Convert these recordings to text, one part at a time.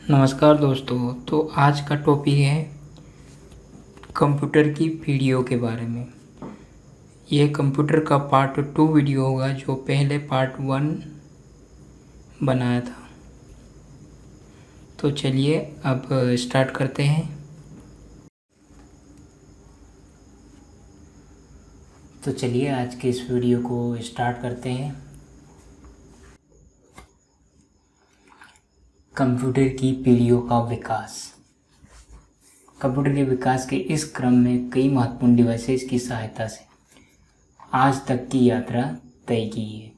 नमस्कार दोस्तों। तो आज का टॉपिक है कंप्यूटर की पीढ़ियों के बारे में। ये कंप्यूटर का पार्ट 2 वीडियो होगा जो पहले पार्ट 1 बनाया था। तो चलिए अब स्टार्ट करते हैं। तो चलिए आज के इस वीडियो को स्टार्ट करते हैं। कंप्यूटर की पीढ़ियों का विकास। कंप्यूटर के विकास के इस क्रम में कई महत्वपूर्ण डिवाइसेस की सहायता से आज तक की यात्रा तय की है।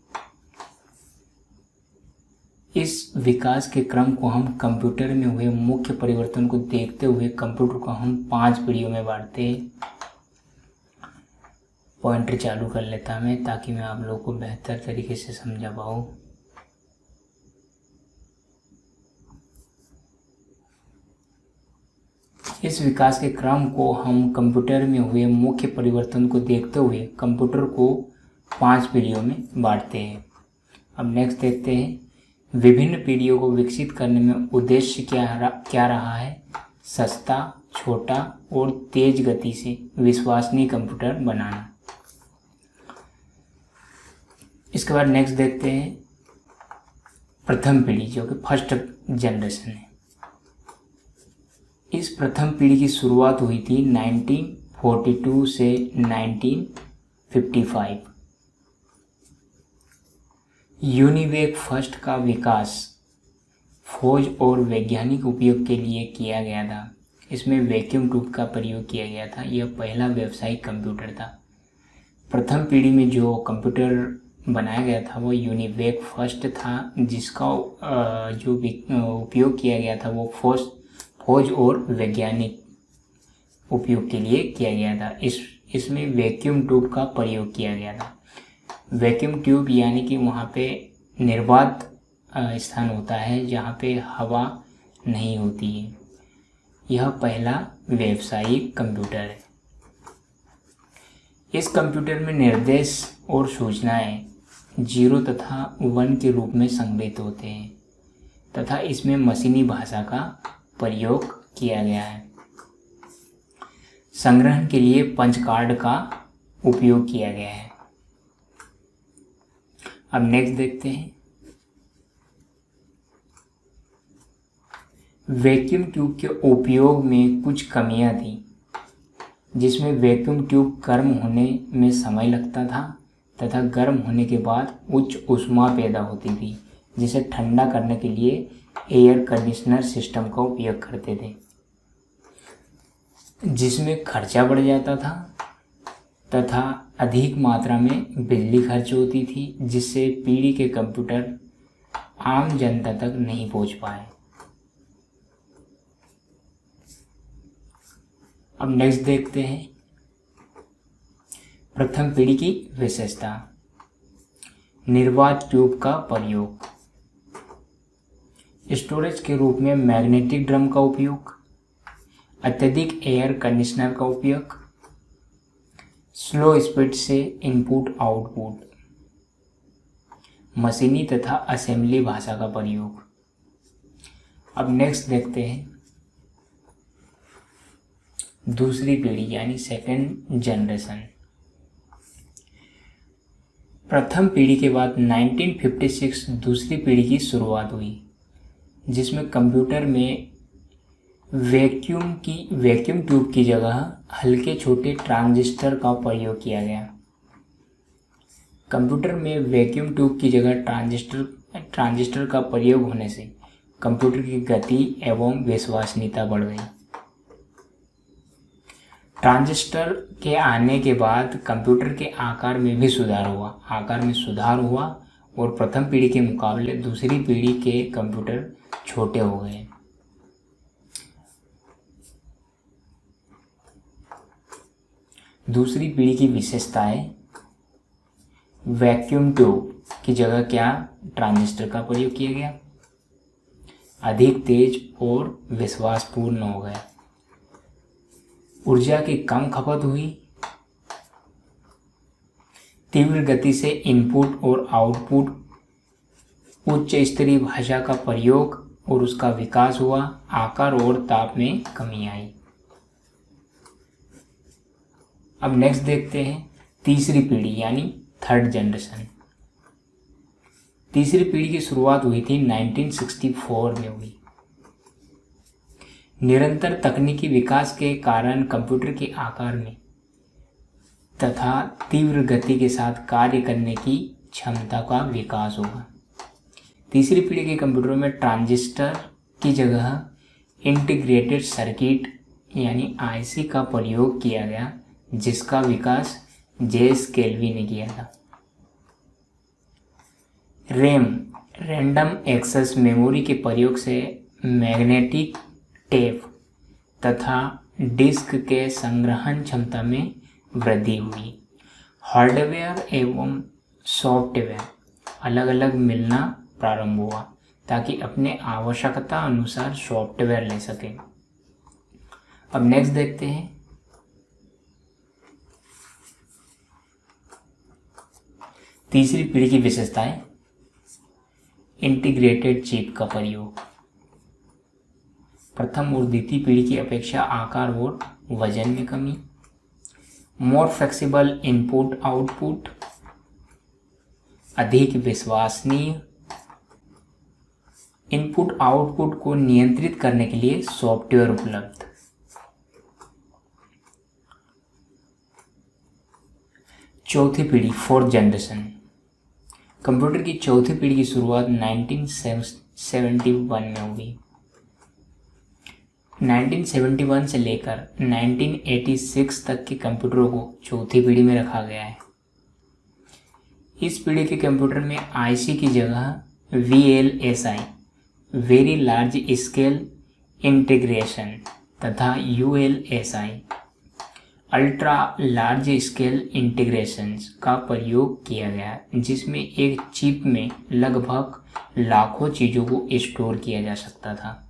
इस विकास के क्रम को हम कंप्यूटर में हुए मुख्य परिवर्तन को देखते हुए कंप्यूटर को हम 5 पीढ़ियों में बांटते हैं। पॉइंटर चालू कर लेता मैं ताकि मैं आप लोगों को बेहतर तरीके से समझा पाऊँ। इस विकास के क्रम को हम कंप्यूटर में हुए मुख्य परिवर्तन को देखते हुए कंप्यूटर को 5 पीढ़ियों में बांटते हैं। अब नेक्स्ट देखते हैं। विभिन्न पीढ़ियों को विकसित करने में उद्देश्य क्या रहा है? सस्ता, छोटा और तेज गति से विश्वसनीय कंप्यूटर बनाना। इसके बाद नेक्स्ट देखते हैं प्रथम पीढ़ी जो कि फर्स्ट जनरेशन है। इस प्रथम पीढ़ी की शुरुआत हुई थी 1942 से 1955। यूनिवेक फर्स्ट का विकास फौज और वैज्ञानिक उपयोग के लिए किया गया था। इसमें वैक्यूम ट्यूब का प्रयोग किया गया था। यह पहला व्यावसायिक कंप्यूटर था। प्रथम पीढ़ी में जो कंप्यूटर बनाया गया था वो यूनिवेक फर्स्ट था, जिसका जो उपयोग किया गया था वो फौज और वैज्ञानिक उपयोग के लिए किया गया था। इसमें वैक्यूम ट्यूब का प्रयोग किया गया था। वैक्यूम ट्यूब यानी कि वहाँ पे निर्वात स्थान होता है जहाँ पे हवा नहीं होती है। यह पहला व्यावसायिक कंप्यूटर है। इस कंप्यूटर में निर्देश और सूचनाएं 0 तथा 1 के रूप में संग्रहित होते हैं तथा इसमें मशीनी भाषा का प्रयोग किया गया है। संग्रहण के लिए पंच कार्ड का उपयोग किया गया है। अब नेक्स्ट देखते हैं। वैक्यूम ट्यूब के उपयोग में कुछ कमियां थी, जिसमें वैक्यूम ट्यूब गर्म होने में समय लगता था तथा गर्म होने के बाद उच्च ऊष्मा पैदा होती थी, जिसे ठंडा करने के लिए एयर कंडीशनर सिस्टम का उपयोग करते थे, जिसमें खर्चा बढ़ जाता था तथा अधिक मात्रा में बिजली खर्च होती थी, जिससे पीढ़ी के कंप्यूटर आम जनता तक नहीं पहुंच पाए। अब नेक्स्ट देखते हैं प्रथम पीढ़ी की विशेषता। निर्वात ट्यूब का प्रयोग, स्टोरेज के रूप में मैग्नेटिक ड्रम का उपयोग, अत्यधिक एयर कंडीशनर का उपयोग, स्लो स्पीड से इनपुट आउटपुट, मशीनी तथा असेंबली भाषा का प्रयोग। अब नेक्स्ट देखते हैं दूसरी पीढ़ी यानी सेकेंड जनरेशन। प्रथम पीढ़ी के बाद 1956 दूसरी पीढ़ी की शुरुआत हुई, जिसमें कंप्यूटर में वैक्यूम ट्यूब की जगह हल्के छोटे ट्रांजिस्टर का प्रयोग किया गया। कंप्यूटर में वैक्यूम ट्यूब की जगह ट्रांजिस्टर का प्रयोग होने से कंप्यूटर की गति एवं विश्वसनीयता बढ़ गई। ट्रांजिस्टर के आने के बाद कंप्यूटर के आकार में भी सुधार हुआ और प्रथम पीढ़ी के मुकाबले दूसरी पीढ़ी के कंप्यूटर छोटे हो गए। दूसरी पीढ़ी की विशेषताएं, वैक्यूम ट्यूब की जगह क्या ट्रांजिस्टर का प्रयोग किया गया, अधिक तेज और विश्वासपूर्ण हो गया, ऊर्जा की कम खपत हुई, तीव्र गति से इनपुट और आउटपुट, उच्च स्तरीय भाषा का प्रयोग और उसका विकास हुआ, आकार और ताप में कमी आई। अब नेक्स्ट देखते हैं तीसरी पीढ़ी यानी थर्ड जनरेशन। तीसरी पीढ़ी की शुरुआत हुई थी 1964 में हुई। निरंतर तकनीकी विकास के कारण कंप्यूटर के आकार में तथा तीव्र गति के साथ कार्य करने की क्षमता का विकास हुआ। तीसरी पीढ़ी के कंप्यूटरों में ट्रांजिस्टर की जगह इंटीग्रेटेड सर्किट यानी आईसी का प्रयोग किया गया, जिसका विकास जेएस केल्वी ने किया था। रैम रैंडम एक्सेस मेमोरी के प्रयोग से मैग्नेटिक टेप तथा डिस्क के संग्रहण क्षमता में वृद्धि हुई। हार्डवेयर एवं सॉफ्टवेयर अलग अलग मिलना प्रारंभ हुआ ताकि अपने आवश्यकता अनुसार सॉफ्टवेयर ले सकें। अब नेक्स्ट देखते हैं तीसरी पीढ़ी की विशेषताएं। इंटीग्रेटेड चिप का प्रयोग। प्रथम और द्वितीय पीढ़ी की अपेक्षा आकार और वजन में कमी। More flexible input output. अधिक विश्वसनीय। इनपुट आउटपुट को नियंत्रित करने के लिए सॉफ्टवेयर उपलब्ध। चौथी पीढ़ी फोर्थ जनरेशन। कंप्यूटर की चौथी पीढ़ी की शुरुआत 1971 में हुई। 1971 से लेकर 1986 तक के कंप्यूटरों को चौथी पीढ़ी में रखा गया है। इस पीढ़ी के कंप्यूटर में आईसी की जगह VLSI very large scale integration तथा ULSI ultra large scale integrations का प्रयोग किया गया, जिसमें एक चिप में लगभग लाखों चीज़ों को स्टोर किया जा सकता था।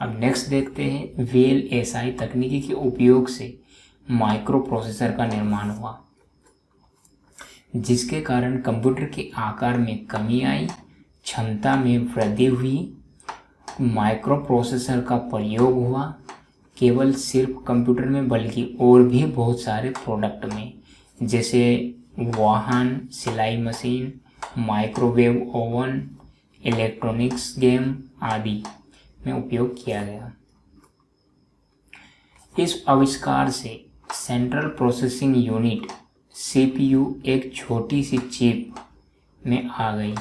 अब नेक्स्ट देखते हैं वीएलएसआई तकनीकी के उपयोग से माइक्रो प्रोसेसर का निर्माण हुआ, जिसके कारण कंप्यूटर के आकार में कमी आई, क्षमता में वृद्धि हुई। माइक्रो प्रोसेसर का प्रयोग हुआ केवल सिर्फ कंप्यूटर में बल्कि और भी बहुत सारे प्रोडक्ट में, जैसे वाहन, सिलाई machine, microwave oven, electronics game आदि में उपयोग किया गया। इस आविष्कार से सेंट्रल प्रोसेसिंग यूनिट सीपीयू एक छोटी सी चिप में आ गई,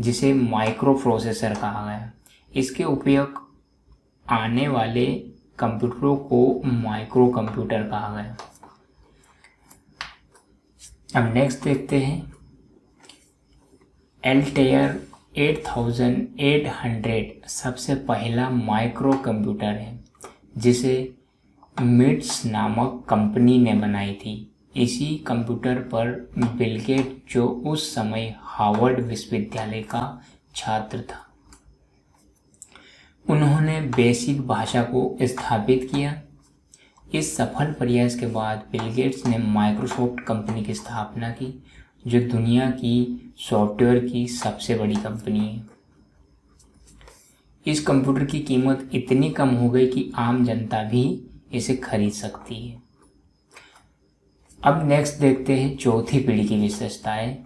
जिसे माइक्रो प्रोसेसर कहा गया। इसके उपयोग आने वाले कंप्यूटरों को माइक्रो कंप्यूटर कहा गया। अब नेक्स्ट देखते हैं एल्टेयर 8800 सबसे पहला माइक्रो कंप्यूटर है, जिसे मिट्स नामक कंपनी ने बनाई थी। इसी कंप्यूटर पर बिल गेट, जो उस समय हार्वर्ड विश्वविद्यालय का छात्र था, उन्होंने बेसिक भाषा को स्थापित किया। इस सफल प्रयास के बाद बिल गेट्स ने माइक्रोसॉफ्ट कंपनी की स्थापना की, जो दुनिया की सॉफ्टवेयर की सबसे बड़ी कंपनी है। इस कंप्यूटर की कीमत इतनी कम हो गई कि आम जनता भी इसे खरीद सकती है। अब नेक्स्ट देखते हैं चौथी पीढ़ी की विशेषताएं।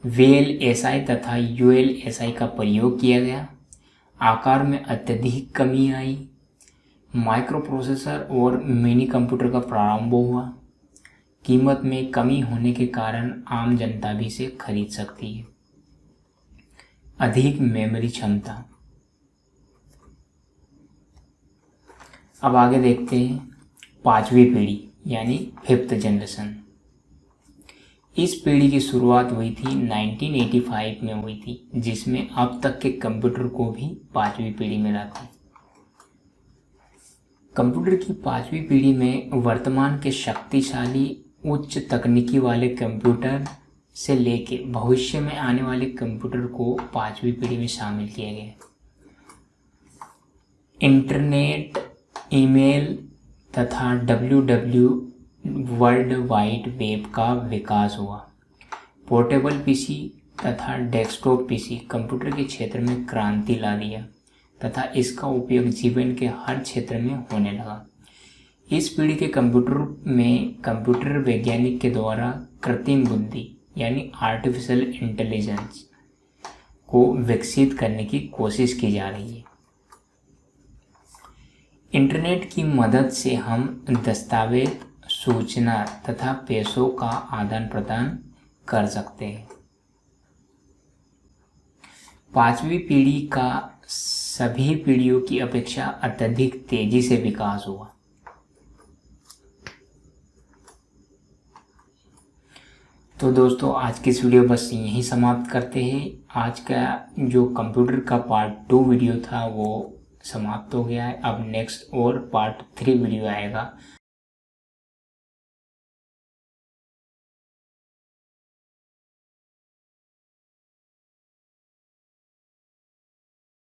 वीएलएसआई तथा यूएलएसआई का प्रयोग किया गया, आकार में अत्यधिक कमी आई, माइक्रो प्रोसेसर और मिनी कंप्यूटर का प्रारंभ हुआ, कीमत में कमी होने के कारण आम जनता भी इसे खरीद सकती है। अधिक मेमोरी क्षमता। अब आगे देखते हैं पांचवी पीढ़ी यानी फिफ्थ जनरेशन। इस पीढ़ी की शुरुआत हुई थी 1985 में हुई थी, जिसमें अब तक के कंप्यूटर को भी पांचवी पीढ़ी में लाते हैं। कंप्यूटर की पांचवी पीढ़ी में वर्तमान के शक्तिशाली उच्च तकनीकी वाले कंप्यूटर से लेके भविष्य में आने वाले कंप्यूटर को पांचवी पीढ़ी में शामिल किया गया। इंटरनेट, ईमेल तथा WW वर्ल्ड वाइड वेब का विकास हुआ। पोर्टेबल पीसी, तथा डेस्कटॉप पीसी कंप्यूटर के क्षेत्र में क्रांति ला दिया तथा इसका उपयोग जीवन के हर क्षेत्र में होने लगा। इस पीढ़ी के कंप्यूटर में कंप्यूटर वैज्ञानिक के द्वारा कृत्रिम बुद्धि यानी आर्टिफिशियल इंटेलिजेंस को विकसित करने की कोशिश की जा रही है। इंटरनेट की मदद से हम दस्तावेज, सूचना तथा पैसों का आदान प्रदान कर सकते हैं। पांचवी पीढ़ी का सभी पीढ़ियों की अपेक्षा अत्यधिक तेजी से विकास हुआ। तो दोस्तों आज की इस वीडियो बस यहीं समाप्त करते हैं। आज का जो कंप्यूटर का पार्ट 2 वीडियो था वो समाप्त हो गया है। अब नेक्स्ट और पार्ट 3 वीडियो आएगा।